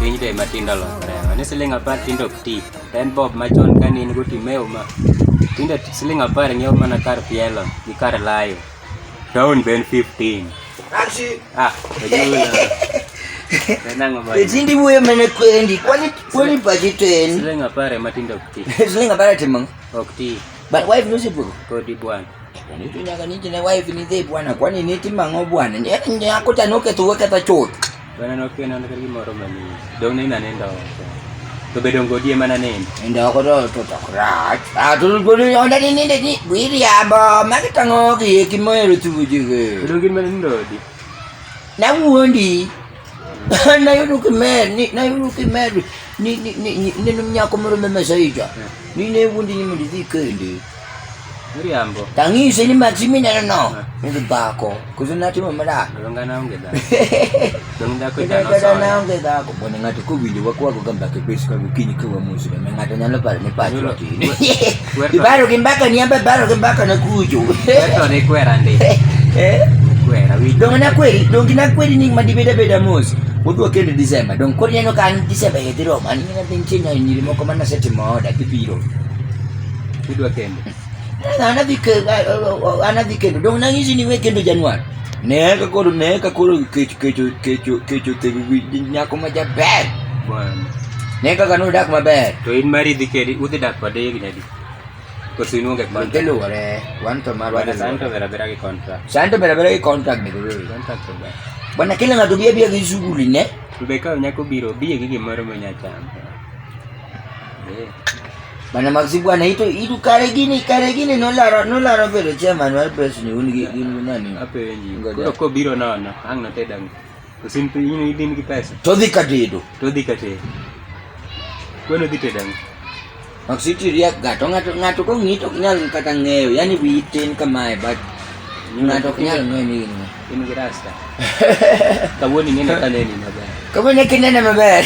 Ini deh matinda loh, ini seling apa tindo ti, dan Bob macon kan ini gue timeu mah, tinda seling apa yang mana kar pielo, di kar layu, down ben 15. Aksi. Betul. Tenang apa? Jadi bu yang mana kuendi, kuali bagi ten. Seling apa matinda ti? Seling apa temang? Okti. But wife no sipu. Kau di buan. Ini tu nyaga ni cina wife ni deh buana, kuani ni timang buana. Ni aku tanu ke tu kata cot. Bana no ke nana kerja moro mani. Dong ni nana endo. Tu bedong go dia mana nen? Endo aku tu rat. Tu ni onda ni wiri aba, mari tango ki moyo tu juga. Bedong gin mana endo di? Na wundi. Na yuru ke mer, ni namanya aku mero mesaija. Ni wundi ni mudi dikendi. Muri ambo. Tangi sini maksimin no. Ni bako. Kuzuna ti mamara. Dong kana ongeda. Dong da ko Kita jano kada so. na ongeda ko bona ngati ko video wako gamba ke pesa ko kini ko musu na ngata nyalo pare ni pacho ti. Ibaro kimbaka ni amba baro kimbaka na kujo. Eto ni kwera ndi. Kwera wi. Dong kina kweri ni madibeda mus. Wudu kende December. Dong ko yeno kan December yetiro man ni na tinchinya ni mo ko mana sete mo da kipiro. Kudu kende. Ana dikendo dong nangisi ni wekendo Januari. Neka koro kecho tebi nyako maja bad. Buan. Neka kanu dak maber. To in mari dikedi uti dak pade gini di. Ko sinu ngek man. Telo ore, wanto marwa Pada santo bera ki kontrak. Santo bera kontrak ni dulu. Kontrak to ba. Bana kila ngatu bia ki suguli ne. Tu beka nyako biro biye ki maro menyacha. Bana maksi bwana itu kare gini no lara bero chairman wal press ni ungi nani. Apa ni? Ko biro na hang na tedang. Kusin tu ini idin ki pesa. Todi kadedo. To dikate. Ko no ditedang. Maksi ti ria gato ngatu ko ngito nyal kata ngeo yani bitin kamai bat. Ngatu nyal ngeni ni. Ini kirasta. Kamu ni ngene kaneni na ba. Kamu ni kinana maber.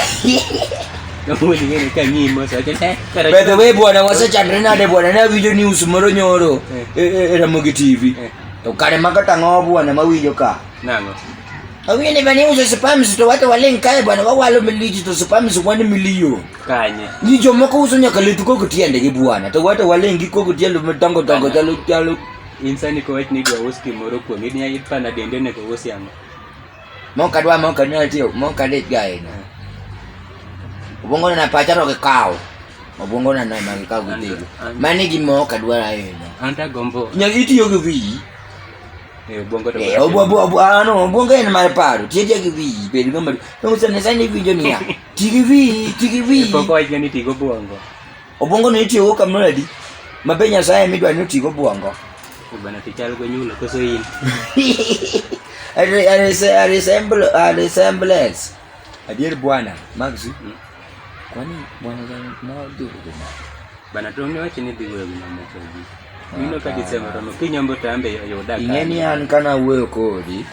Kamu ni ngene kanyimo sa kene. By the way bwana wasa chandrena de bwana na video news moro nyoro. Era mogi TV. To kare makata ngo bwana mawinjo ka. Nango. Awi ne bani uzo spams to watu wale nkae bwana wawalo miliji to spams 1 milioni. Kanye. Ni jomo ko uzo nyaka letu ko kutiende ki bwana. To watu wale ngi ko kutiende mtango talo. Insani ko wet ni dia woski moro ko ngini ya ipana dende ne ko wosi amo. Mo kadwa tio, mo kadet guy na. Ubongo na pacharo ke kao. Ubongo na kau gitu. Mani gi mo kadwa ra yena. Anta gombo. Nyagi tio ke vi. Bongo to. Bongo ena mal paro. Tie ke vi, pe ngomba. Ngo sana sana video ni ya. Tigi vi. Koko aja ni tigo bongo. Ubongo ni tio kamera di. Mabenya saya midwa ni tigo bongo. Bana tichal go nyulo ko so yin. Resemblance. Adier bwana, Maxi. Kwani bwana jana na ndio bwana. Bana tonge wachi ni digo na mchezaji. Nino ka December no kinyambo tambe yo daka. Ingeni an kana wewe kodi.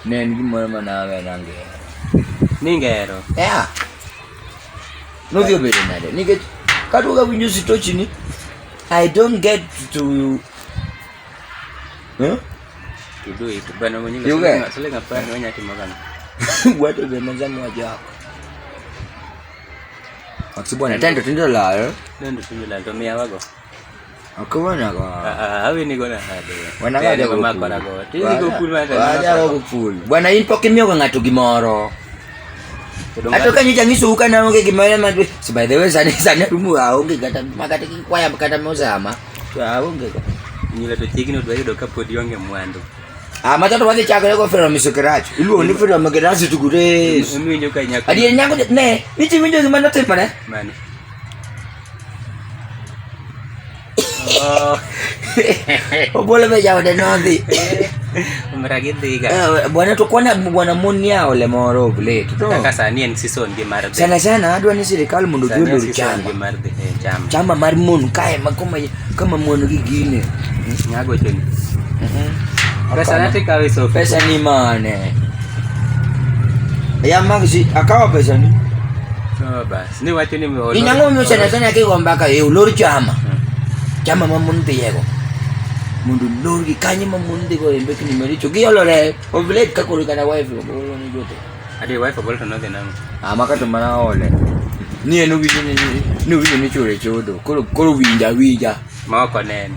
Nen gimoro manawe nange. Ningero. Yeah. No dio bere nade. Nige katuga winjo sitochi ni. I don't get to to do it. Bana mwenye selenga pa no nyati magana. Watu bemanza moja hapo. Maxi bwana tendo la. Ndio tunjula to mia wago. Akawana ko. Awi ni gona hade. Wana gaja ko makora go. Tizi go full mata. Waja go full. Bwana inpo kimyo ko ngatu gimoro. Atoka nyija ngisuka na onge gimara madwe. So by the way sana rumu aonge kata makata kwaya kata mozama. Aonge ko. Nyila to chigino dwa yudo ka pod yonge mwandu. Matato wadi chako leko fero misukeracho. Ilu ni fero magerazi tukure. Mwinjo ka nyako. Adi nyako ne, nichi winjo zimana tepa ne? Mani. Obole be jawo de nondi. Umragidi ga. Bwana tukona bwana moni yao le moro bule. Kaka sani en season gi marde. Sana adwa ni serikali mundu gyodo chama. Marde chama. Chama mar mon kae makoma kama mon gi gine. Nyago cheni. Pesa nate kawe so. Pesa ni mane. Ya Maxi akawa pesa ni. So bas. Ni wacho ni mo. Inango myo sana ke gombaka ulori chama. Chama mamun tiyego. mundu lori kanye mamundi ko embe kini mericho giolore ovlet ka kuri kana wife bolo ni jote Adi wife bol to no de nang. amaka to mana ole ni eno bi ni chore chodo koro winja Ma ko nen.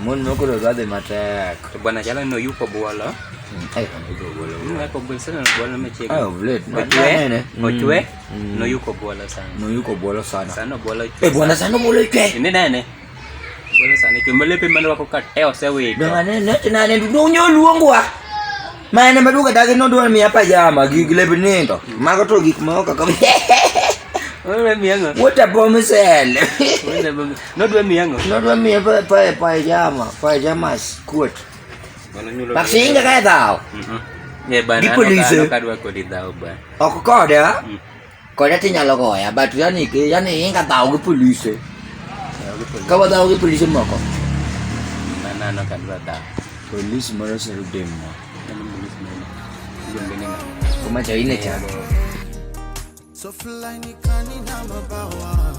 mon no koro gade matek To bwana jala no yuko bwalo. ai kana do bolo Ni ko bol sana bwalo me cheki. ai ovlet Ochwe no yuko bwalo sana. no yuko bolo sana Sana bwalo. bwana sana bolo ke Ini nene. Bwalo sana ke melepe mano wako kat eo sewe. Dongane nane du nyo luongwa. Mane maduka dage no duan mi apa jama gigle binindo. Mago to gik moko ka. Ora miango. What a bombshell. No dua miango. No duan mi pa jama skut. Bwana nyulo. Paksinga kaya tao. Ye bana. Di polisi. Kadwa ko di daw ba. Oko koda. Koda tinyalo goya but yani inga tao ke polisi. Kawa tao ke polisi moko. Mana no kadwa daw. Polisi mara seru demo. Yung ganyan. Kuma chaine cha. So fly ni kani na mabawa